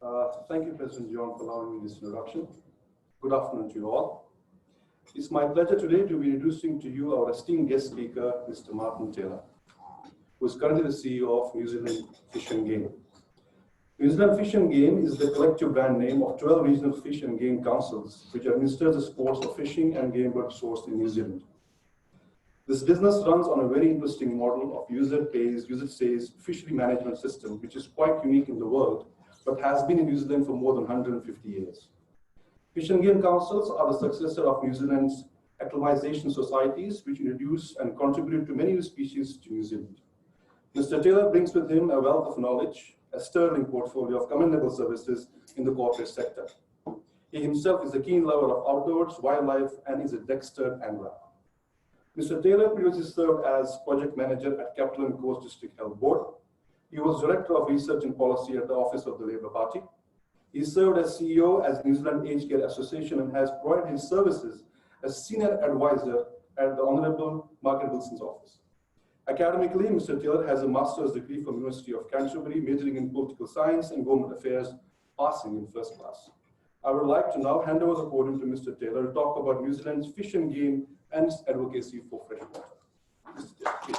Thank you, President John, for allowing me this introduction. Good afternoon to you all. It's my pleasure today to be introducing to you our esteemed guest speaker, Mr. Martin Taylor, who is currently the CEO of New Zealand Fish and Game. New Zealand Fish and Game is the collective brand name of 12 regional fish and game councils, which administer the sports of fishing and game bird sourced in New Zealand. This business runs on a very interesting model of user pays, user stays fishery management system, which is quite unique in the world, but has been in New Zealand for more than 150 years. Fish and Game Councils are the successor of New Zealand's acclimatization societies, which introduced and contributed to many new species to New Zealand. Mr. Taylor brings with him a wealth of knowledge, a sterling portfolio of commendable services in the corporate sector. He himself is a keen lover of outdoors, wildlife, and is a dexterous angler. Mr. Taylor previously served as project manager at Capital and Coast District Health Board. He was Director of Research and Policy at the Office of the Labour Party. He served as CEO as New Zealand Aged Care Association and has provided his services as Senior Advisor at the Honourable Margaret Wilson's office. Academically, Mr. Taylor has a master's degree from University of Canterbury, majoring in political science and government affairs, passing in first class. I would like to now hand over the podium to Mr. Taylor to talk about New Zealand's fish and game and its advocacy for fresh water. Mr. Taylor, please.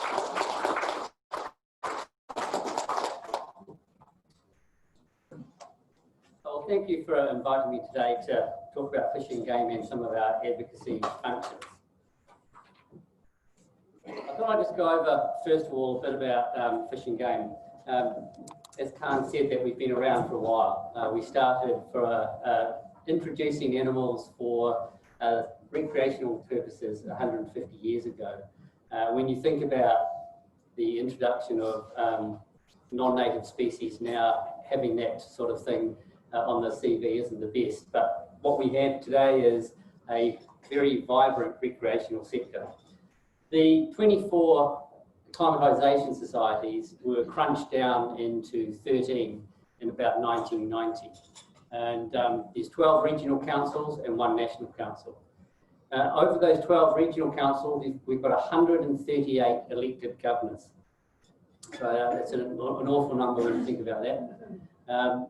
Well, thank you for inviting me today to talk about fish and game and some of our advocacy functions. I thought I'd just go over, first of all, a bit about fish and game. As Khan said, that we've been around for a while. We started for introducing animals for recreational purposes 150 years ago. When you think about the introduction of non-native species now, having that sort of thing on the CV isn't the best, but what we have today is a very vibrant recreational sector. The 24 acclimatisation societies were crunched down into 13 in about 1990. And there's 12 regional councils and 1 national council. Over those 12 regional councils, we've got 138 elected governors. So that's an awful number when you think about that.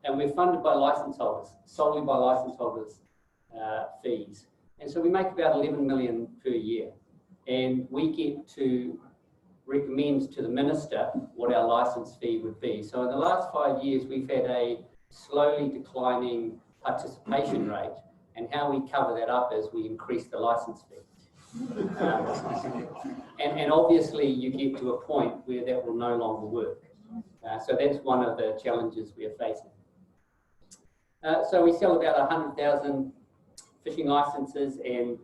And we're funded by licence holders, solely by licence holders' fees. And so we make about 11 million per year. And we get to recommend to the Minister what our licence fee would be. So in the last 5 years, we've had a slowly declining participation rate, and how we cover that up is we increase the licence fee. And obviously you get to a point where that will no longer work. So that's one of the challenges we are facing. So we sell about 100,000 fishing licences and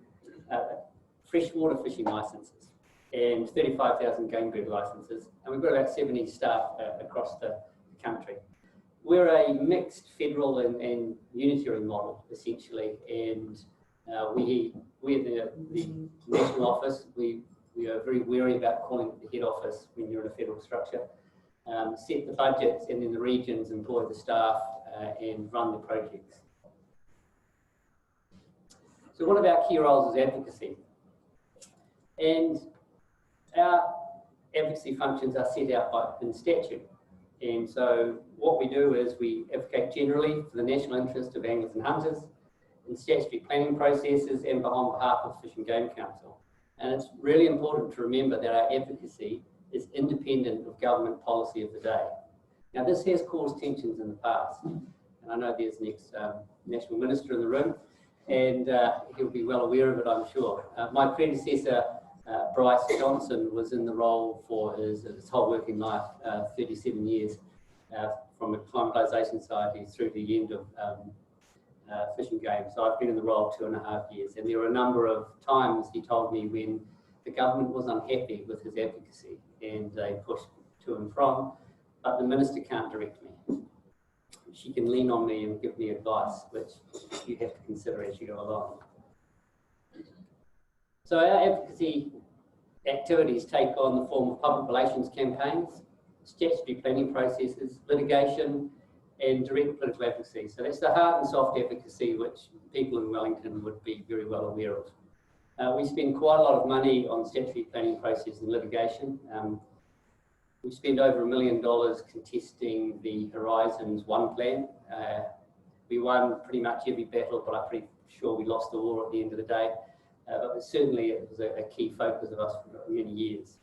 freshwater fishing licences and 35,000 game bird licences, and we've got about 70 staff across the country. We're a mixed federal and unitary model, essentially, and we're the national office. We are very wary about calling it the head office when you're in a federal structure. Set the budgets, and then the regions employ the staff and run the projects. So one of our key roles is advocacy. And our advocacy functions are set out in statute. And so what we do is we advocate generally for the national interest of anglers and hunters in statutory planning processes and on behalf of Fish and Game Council. And it's really important to remember that our advocacy is independent of government policy of the day. Now, this has caused tensions in the past. And I know there's an ex-National Minister in the room, and he'll be well aware of it, I'm sure. My predecessor, Bryce Johnson, was in the role for his whole working life, 37 years, from acclimatisation society through to the end of Fish and Game. So I've been in the role 2.5 years, and there were a number of times he told me when the government was unhappy with his advocacy and they pushed to and from, but the Minister can't direct me. She can lean on me and give me advice, which you have to consider as you go along. So our advocacy activities take on the form of public relations campaigns, statutory planning processes, litigation, and direct political advocacy. So that's the hard and soft advocacy which people in Wellington would be very well aware of. We spend quite a lot of money on statutory planning process and litigation. We spent over $1 million contesting the Horizons 1 plan. We won pretty much every battle, but I'm pretty sure we lost the war at the end of the day. But certainly it was a key focus of us for many years.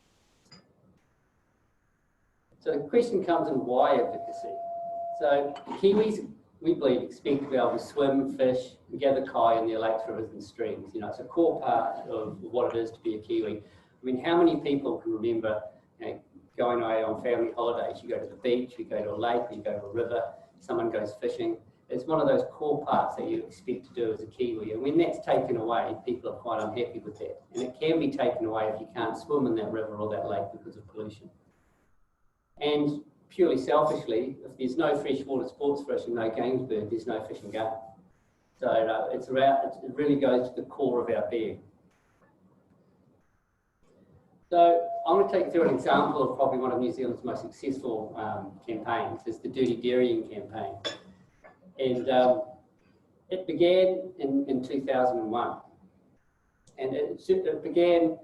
So the question comes in, why advocacy? So Kiwis, we believe, expect to be able to swim, fish, and gather kai in their lakes, rivers and streams. You know, it's a core part of what it is to be a Kiwi. I mean, how many people can remember, you know, going away on family holidays? You go to the beach, you go to a lake, or you go to a river, someone goes fishing. It's one of those core parts that you expect to do as a Kiwi. And when that's taken away, people are quite unhappy with that. And it can be taken away if you can't swim in that river or that lake because of pollution. And purely selfishly, if there's no freshwater sports fish and no games bird, there's no fish and game. So it really goes to the core of our being. So I'm going to take you through an example of probably one of New Zealand's most successful campaigns. It's the Dirty Darian campaign. And it began in 2001. And it began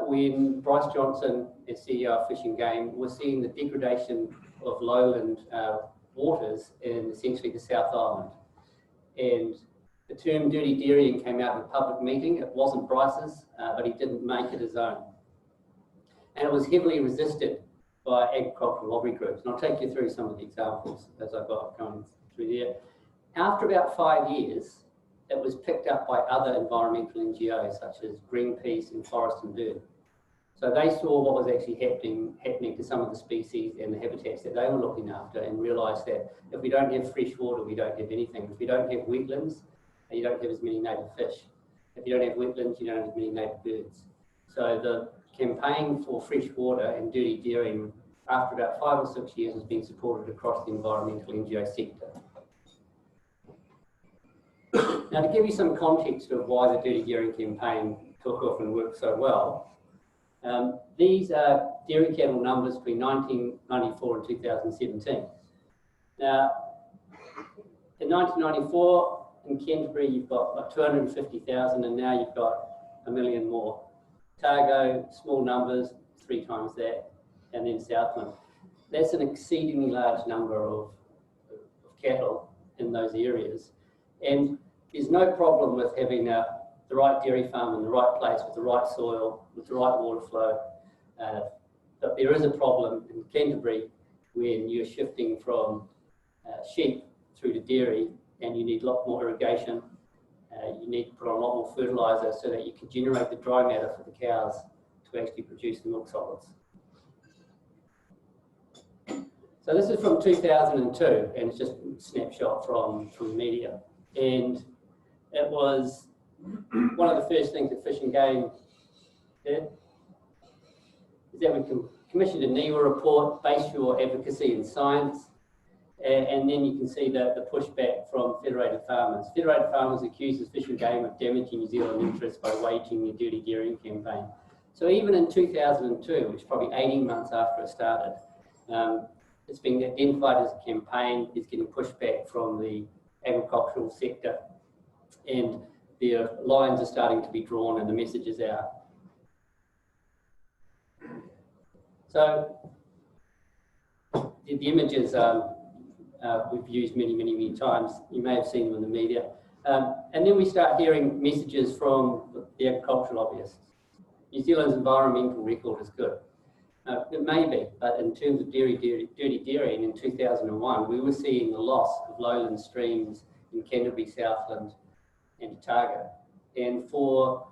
when Bryce Johnson, as CEO of Fish and Game, was seeing the degradation of lowland waters in essentially the South Island. And the term Dirty Darian came out in a public meeting. It wasn't Bryce's, but he didn't make it his own. And it was heavily resisted by agricultural lobby groups. And I'll take you through some of the examples as I got going through there. After about 5 years, it was picked up by other environmental NGOs such as Greenpeace and Forest and Bird. So they saw what was actually happening to some of the species and the habitats that they were looking after, and realised that if we don't have fresh water, we don't have anything. If we don't have wetlands, you don't have as many native fish. If you don't have wetlands, you don't have as many native birds. So the campaign for fresh water and Dirty Darian, after about 5 or 6 years, has been supported across the environmental NGO sector. Now, to give you some context of why the Dirty Darian campaign took off and worked so well, these are dairy cattle numbers between 1994 and 2017. Now, in 1994, in Canterbury, you've got like 250,000, and now you've got 1 million more. Targo, small numbers, 3 times that, and then Southland. That's an exceedingly large number of cattle in those areas. And there's no problem with having the right dairy farm in the right place with the right soil, with the right water flow. But there is a problem in Canterbury when you're shifting from sheep through to dairy, and you need a lot more irrigation. You need to put on a lot more fertiliser so that you can generate the dry matter for the cows to actually produce the milk solids. So this is from 2002, and it's just a snapshot from media. And it was one of the first things that Fish and Game did, is that we commissioned a NIWA report, base your advocacy in science, and then you can see the pushback from Federated Farmers. Federated Farmers accuses Fish and Game of damaging New Zealand interests by waging the Dirty Darian campaign. So even in 2002, which is probably 18 months after it started, it's been identified as a campaign. It's getting pushback from the agricultural sector, and their lines are starting to be drawn and the message is out. So the images we've used many times. You may have seen them in the media. And then we start hearing messages from the agricultural lobbyists. New Zealand's environmental record is good. It may be, but in terms of Dirty Darian in 2001, we were seeing the loss of lowland streams in Canterbury, Southland and Otago. And for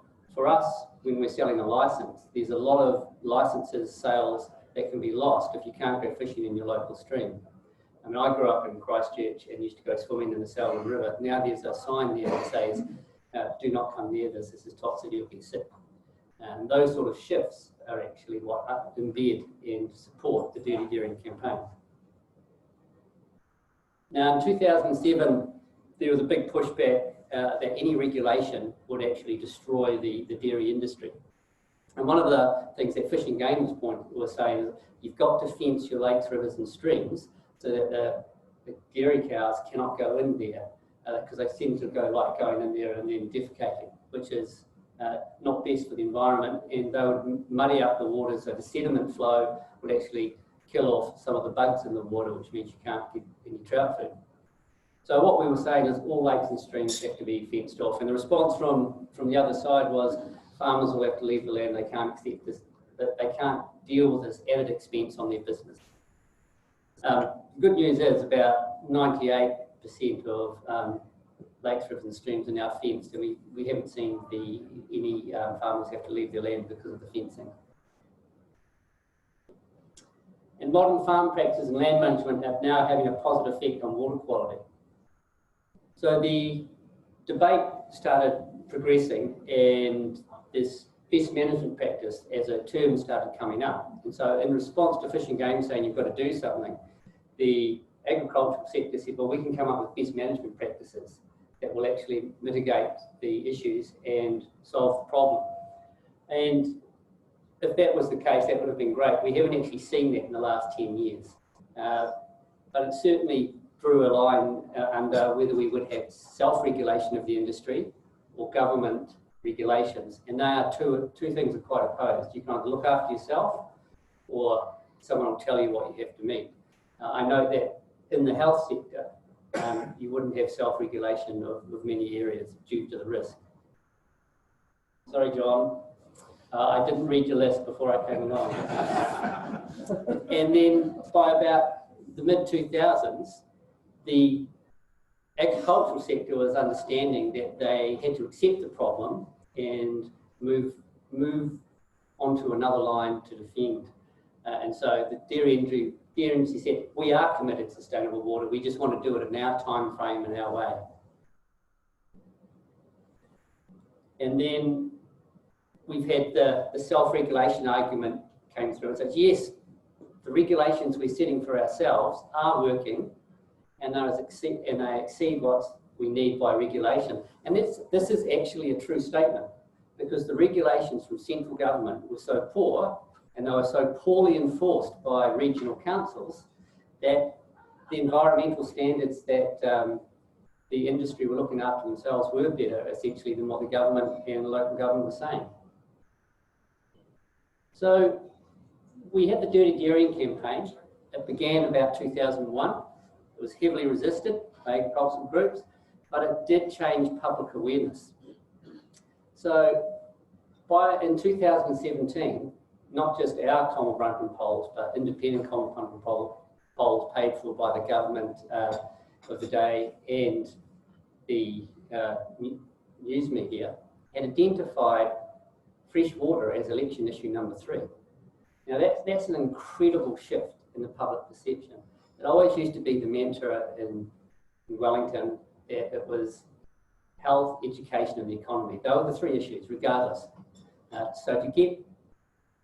us, when we're selling a licence, there's a lot of licences, sales that can be lost if you can't go fishing in your local stream. I mean, I grew up in Christchurch and used to go swimming in the Selwyn River. Now there's a sign there that says, do not come near this is toxic, you'll be sick. And those sort of shifts are actually what embed and support the Dirty Darian campaign. Now in 2007, there was a big pushback that any regulation would actually destroy the dairy industry. And one of the things that Fish and Game was saying is you've got to fence your lakes, rivers and streams so that the dairy cows cannot go in there because they seem to like going in there and then defecating, which is not best for the environment, and they would muddy up the water, so the sediment flow would actually kill off some of the bugs in the water, which means you can't get any trout food. So what we were saying is all lakes and streams have to be fenced off. And the response from the other side was farmers will have to leave the land. They can't accept this, that they can't deal with this added expense on their business. The good news is about 98% of lakes, rivers and streams are now fenced, and we haven't seen any farmers have to leave their land because of the fencing. And modern farm practices and land management are now having a positive effect on water quality. So the debate started progressing, and this pest management practice as a term started coming up. And so in response to Fish and Game saying you've got to do something, the agricultural sector said, well, we can come up with pest management practices that will actually mitigate the issues and solve the problem. And if that was the case, that would have been great. We haven't actually seen that in the last 10 years. But it certainly drew a line under whether we would have self-regulation of the industry or government regulations. And they are two things are quite opposed. You can either look after yourself or someone will tell you what you have to meet. I know that in the health sector, you wouldn't have self-regulation of many areas due to the risk. Sorry, John. I didn't read your list before I came along. And then by about the mid-2000s, the agricultural sector was understanding that they had to accept the problem and move onto another line to defend. And so the dairy industry said, we are committed to sustainable water, we just want to do it in our time frame and our way. And then we've had the self-regulation argument came through and said, yes, the regulations we're setting for ourselves are working, and they exceed what we need by regulation. And this is actually a true statement, because the regulations from central government were so poor and they were so poorly enforced by regional councils that the environmental standards that the industry were looking after themselves were better, essentially, than what the government and the local government were saying. So we had the Dirty Darian campaign. It began about 2001. It was heavily resisted by agricultural groups, but it did change public awareness. So in 2017, not just our Common Brunton polls, but independent Common Brunton polls paid for by the government of the day and the news media had identified fresh water as election issue number 3. Now that's an incredible shift in the public perception. It always used to be the mantra in Wellington that it was health, education and the economy. They were the 3 issues regardless. So to get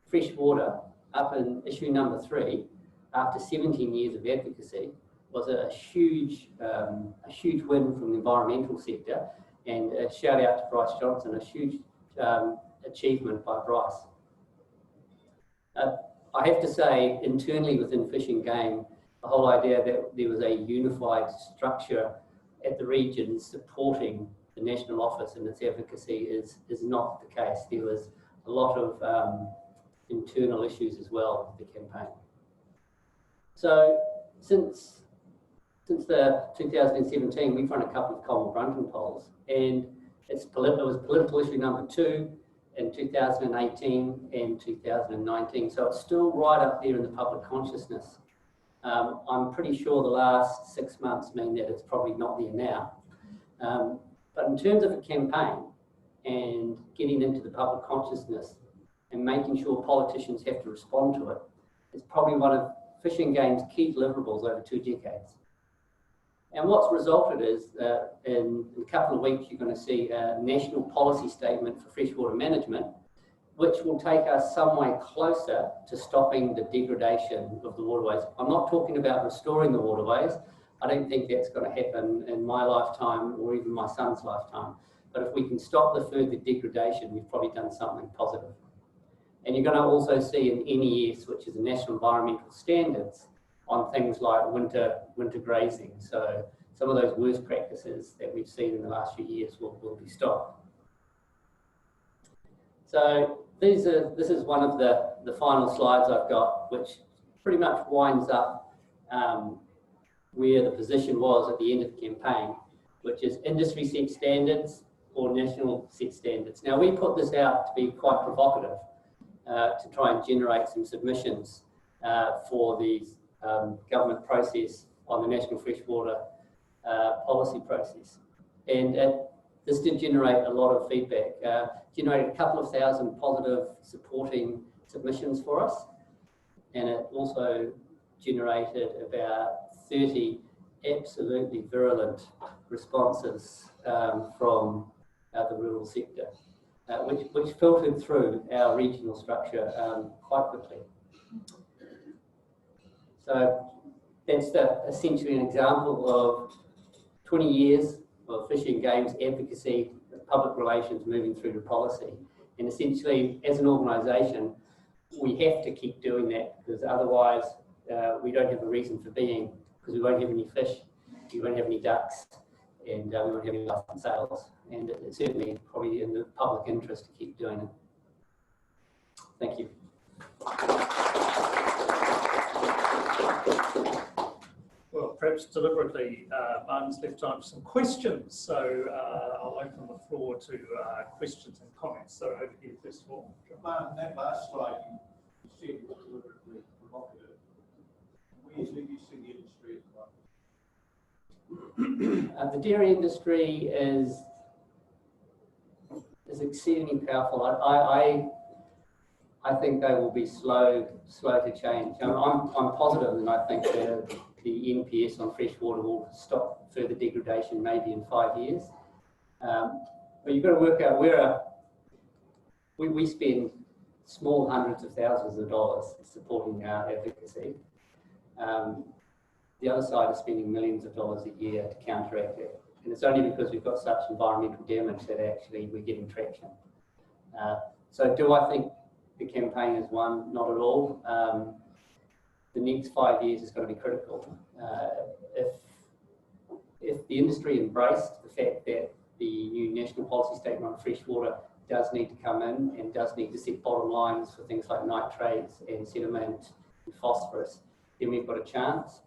fresh water up in issue number 3 after 17 years of advocacy was a huge win from the environmental sector, and a shout out to Bryce Johnson, a huge achievement by Bryce. I have to say, internally within Fish and Game, the whole idea that there was a unified structure at the region supporting the national office and its advocacy is not the case. There was a lot of internal issues as well with the campaign. So since the 2017, we've run a couple of Common Brunton polls, and it was political issue number 2 in 2018 and 2019. So it's still right up there in the public consciousness. I'm pretty sure the last 6 months mean that it's probably not there now. But in terms of a campaign and getting into the public consciousness and making sure politicians have to respond to it, it's probably one of Fish and Game's key deliverables over 2 decades. And what's resulted is in a couple of weeks, you're going to see a national policy statement for freshwater management, which will take us some way closer to stopping the degradation of the waterways. I'm not talking about restoring the waterways. I don't think that's going to happen in my lifetime or even my son's lifetime. But if we can stop the further degradation, we've probably done something positive. And you're going to also see an NES, which is the National Environmental Standards, on things like winter grazing. So some of those worst practices that we've seen in the last few years will be stopped. So this is one of the final slides I've got, which pretty much winds up where the position was at the end of the campaign, which is industry set standards or national set standards. Now, we put this out to be quite provocative, to try and generate some submissions for the government process on the national freshwater policy process. And this did generate a lot of feedback, generated a couple of thousand positive supporting submissions for us, and it also generated about 30 absolutely virulent responses from the rural sector, which filtered through our regional structure quite quickly. So that's essentially an example of 20 years of fishing and games advocacy, public relations moving through to policy. And essentially, as an organisation, we have to keep doing that, because otherwise we don't have a reason for being, because we won't have any fish, we won't have any ducks, and we won't have any licensed sales. And it's certainly probably in the public interest to keep doing it. Thank you. Well, perhaps deliberately, Martin's left time for some questions, so I'll open the floor to questions and comments. So over here, first of all. Martin, that last slide you said was deliberately provocative. Where do you see the industry at the moment? The dairy industry is exceedingly powerful. I think they will be slow to change. I'm positive, and I think the NPS on freshwater will stop further degradation maybe in 5 years. But you've got to work out we spend small hundreds of thousands of dollars supporting our advocacy. The other side is spending millions of dollars a year to counteract it. And it's only because we've got such environmental damage that actually we're getting traction. So do I think the campaign is won? Not at all. The next 5 years is going to be critical. If the industry embraced the fact that the new national policy statement on freshwater does need to come in and does need to set bottom lines for things like nitrates and sediment and phosphorus, then we've got a chance.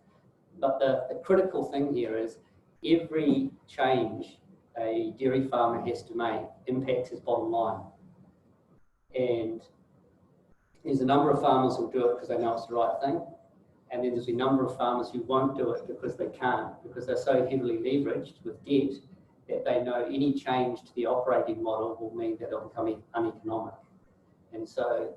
But the critical thing here is every change a dairy farmer has to make impacts his bottom line. And there's a number of farmers who do it because they know it's the right thing. And then there's a number of farmers who won't do it because they can't, because they're so heavily leveraged with debt that they know any change to the operating model will mean that it'll become uneconomic. And so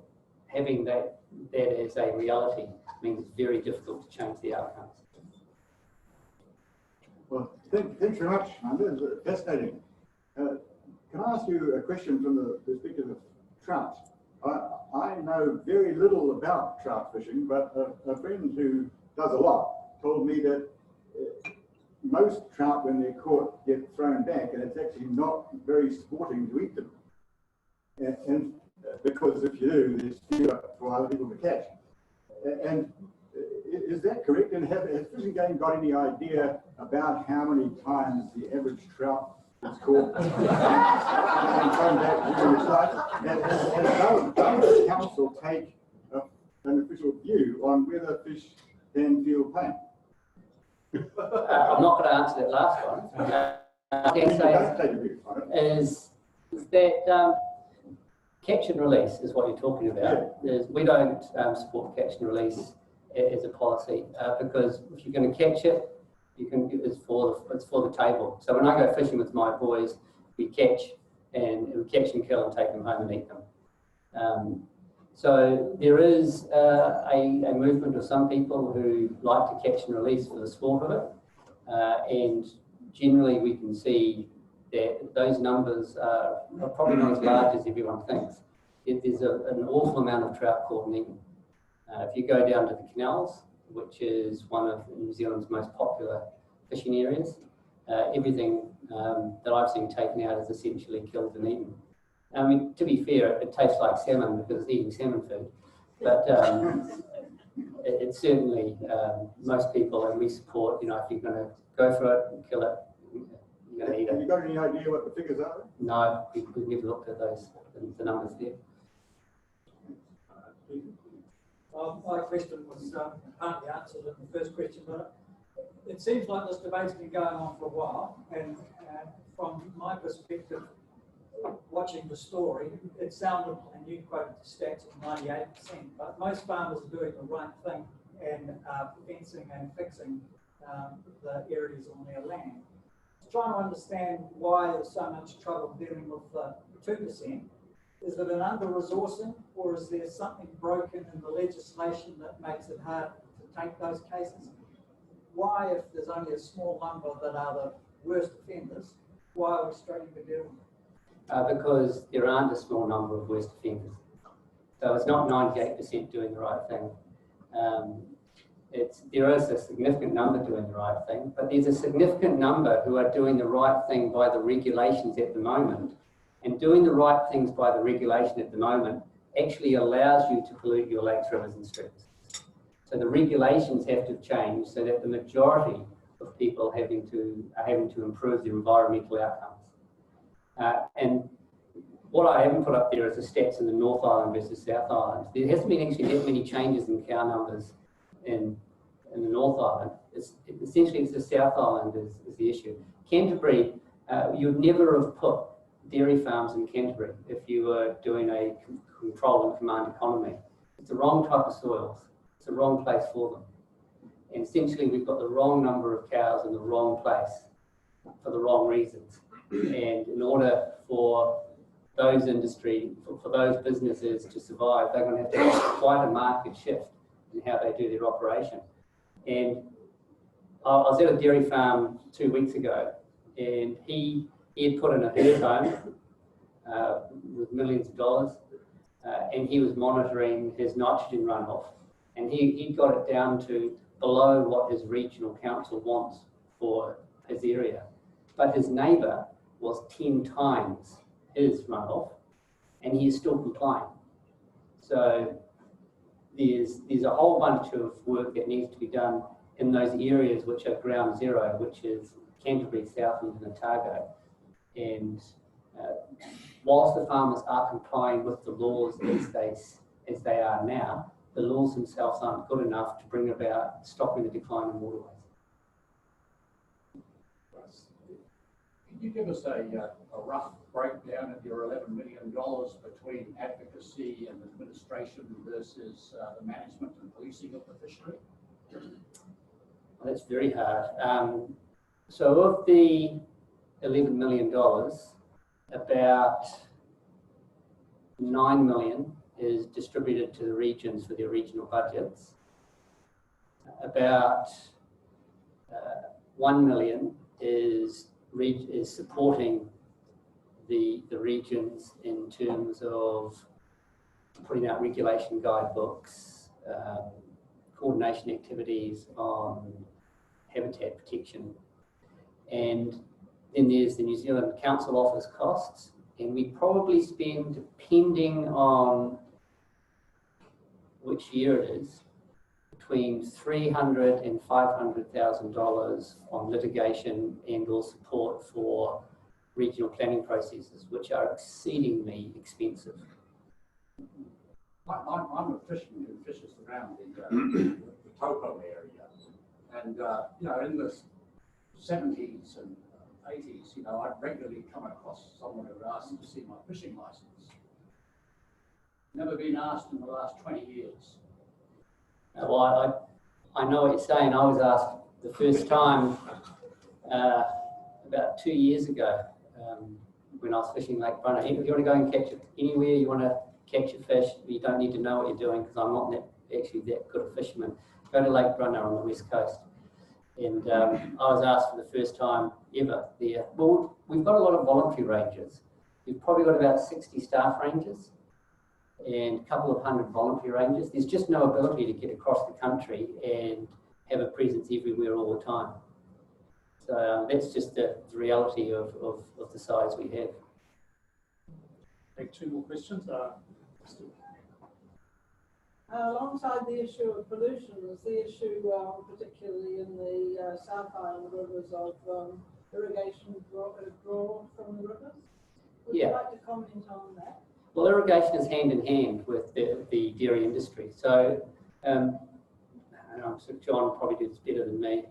having that as a reality means it's very difficult to change the outcomes. Well, thanks very much, Amanda. It's fascinating. Can I ask you a question from the perspective of trout? I know very little about trout fishing, but a friend who does a lot told me that most trout, when they're caught, get thrown back, and it's actually not very sporting to eat them. And because if you do, there's fewer for other people to catch. And is that correct? And has Fishing Game got any idea about how many times the average trout is caught and thrown back during its life? And does the council take an official view on whether fish can feel pain? I'm not going to answer that last one. I can say is that catch and release is what you're talking about. Yeah. We don't support catch and release as a policy because if you're going to catch it, it's for the table. So when I go fishing with my boys, we catch and kill and take them home and eat them. So there is a movement of some people who like to catch and release for the sport of it, and generally we can see that those numbers are probably not as large as everyone thinks. There's an awful amount of trout caught and eaten. If you go down to the canals, which is one of New Zealand's most popular fishing areas, everything that I've seen taken out is essentially killed and eaten. I mean, to be fair, it tastes like salmon because it's eating salmon food, but it's certainly most people, and we support, if you're going to go for it and kill it, you're going to eat it. Have you got any idea what the figures are? No, we've never looked at those, the numbers there. My question was partly answered in the first question, but it seems like this debate's been going on for a while, and from my perspective, watching the story, it sounded, and you quoted the stats of 98%, but most farmers are doing the right thing and fencing and fixing the areas on their land. Trying to understand why there's so much trouble dealing with the 2%. Is it an under-resourcing, or is there something broken in the legislation that makes it hard to take those cases? Why, if there's only a small number that are the worst offenders, why are we struggling to deal with it? Because there aren't a small number of worst offenders. So it's not 98% doing the right thing. There is a significant number doing the right thing, but there's a significant number who are doing the right thing by the regulations at the moment. And doing the right things by the regulation at the moment actually allows you to pollute your lakes, rivers and streams. So the regulations have to change so that the majority of people are having to improve their environmental outcomes. And what I haven't put up there is the stats in the North Island versus South Island. There hasn't been actually that many changes in cow numbers in the North Island. Essentially it's the South Island is the issue. Canterbury, you'd never have put dairy farms in Canterbury if you were doing a control and command economy. It's the wrong type of soils. It's the wrong place for them. And essentially we've got the wrong number of cows in the wrong place for the wrong reasons. And in order for those for those businesses to survive, they're going to have quite a market shift in how they do their operation. And I was at a dairy farm 2 weeks ago, and he had put in a herd home with millions of dollars, and he was monitoring his nitrogen runoff, and he got it down to below what his regional council wants for his area. But his neighbour was 10 times his runoff, and he is still complying. So there's a whole bunch of work that needs to be done in those areas which are ground zero, which is Canterbury, Southland and Otago. And whilst the farmers are complying with the laws as they are now, the laws themselves aren't good enough to bring about stopping the decline in waterways. Can you give us a rough breakdown of your $11 million between advocacy and administration versus the management and policing of the fishery? Well, that's very hard. So of the $11 million, about $9 million is distributed to the regions for their regional budgets. About $1 million is supporting the regions in terms of putting out regulation guidebooks, coordination activities on habitat protection. And then there's the New Zealand Council Office costs, and we probably spend, depending on which year it is, between $300,000 and $500,000 on litigation and or support for regional planning processes, which are exceedingly expensive. I'm a fisherman who fishes around the Taupo area, and in the 70s and 80s, I'd regularly come across someone who asked to see my fishing license. Never been asked in the last 20 years. Well, I know what you're saying. I was asked the first time about 2 years ago when I was fishing Lake Brunner. If you want to go and catch it anywhere, you want to catch a fish, you don't need to know what you're doing, because I'm not actually that good a fisherman. Go to Lake Brunner on the west coast. And I was asked for the first time ever there. Well, we've got a lot of voluntary rangers. We've probably got about 60 staff rangers and a couple of hundred voluntary rangers. There's just no ability to get across the country and have a presence everywhere all the time. So that's just the reality of the size we have. Take two more questions. Alongside the issue of pollution was the issue, particularly in the South Island rivers, of irrigation draw from the rivers. Would you like to comment on that? Well, irrigation is hand in hand with the dairy industry. So and I'm sure John probably did this better than me.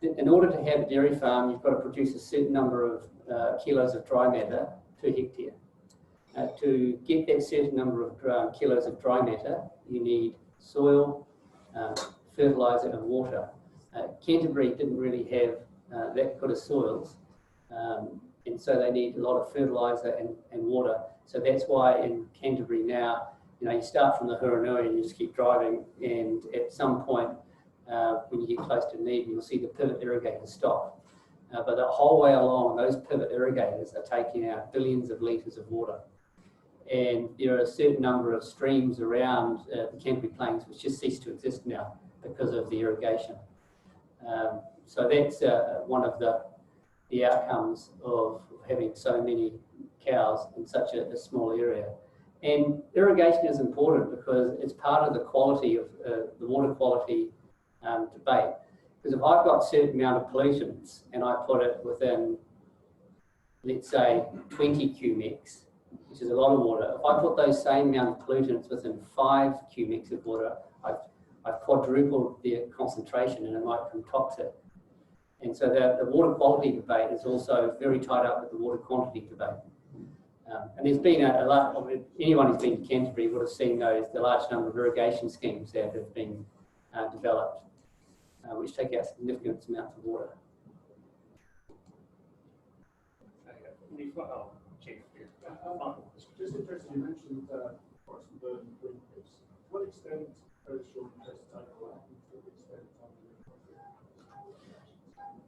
In order to have a dairy farm, you've got to produce a certain number of kilos of dry matter per hectare. To get that certain number of kilos of dry matter, you need soil, fertiliser and water. Canterbury didn't really have that good of soils, and so they need a lot of fertiliser and water. So that's why in Canterbury now, you start from the Huronui and you just keep driving, and at some point when you get close to need, you'll see the pivot irrigators stop. But the whole way along, those pivot irrigators are taking out billions of litres of water. And there are a certain number of streams around the Canterbury Plains which just cease to exist now because of the irrigation. So that's one of the outcomes of having so many cows in such a small area. And irrigation is important because it's part of the quality of the water quality debate. Because if I've got a certain amount of pollutants and I put it within, let's say, 20 cumecs, which is a lot of water, if I put those same amount of pollutants within 5 cumecs of water, I've quadrupled their concentration and it might become toxic. And so the water quality debate is also very tied up with the water quantity debate. And there's been a lot of, anyone who's been to Canterbury would have seen the large number of irrigation schemes that have been developed, which take out significant amounts of water. Just interesting, you mentioned forest and bird and green pits. To what extent does your interest overlap and to what extent on the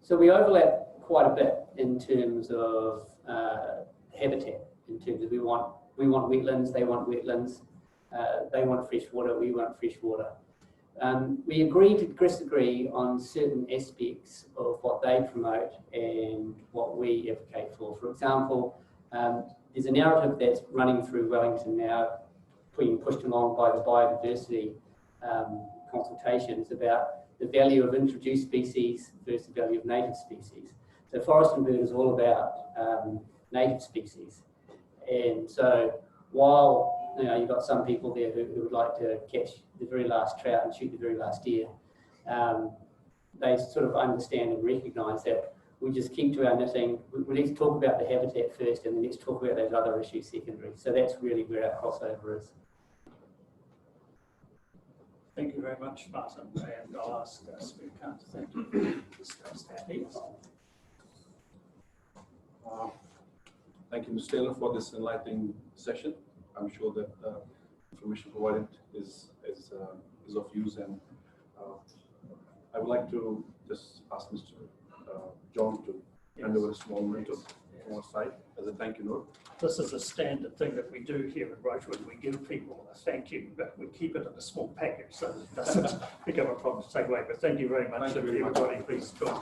So we overlap quite a bit in terms of habitat, in terms of we want wetlands, they want wetlands, they want fresh water, we want fresh water. We agree to disagree on certain aspects of what they promote and what we advocate for. For example, there's a narrative that's running through Wellington now, being pushed along by the biodiversity consultations about the value of introduced species versus the value of native species. So forest and bird is all about native species. And so while you've got some people there who would like to catch the very last trout and shoot the very last deer, they sort of understand and recognise that we just keep to our knitting. We need to talk about the habitat first and then let's talk about those other issues secondary. So that's really where our crossover is. Thank you very much, Martin. And I'll ask Smith Khan to thank you. Thank you, Mr. Taylor, for this enlightening session. I'm sure that information provided is of use, and I would like to just ask Mr. John to hand over a small memento from our side as a thank you note. This is a standard thing that we do here at Rotary. We give people a thank you, but we keep it in a small package so that it doesn't become a problem to take away. But thank you very much, everybody. Please join.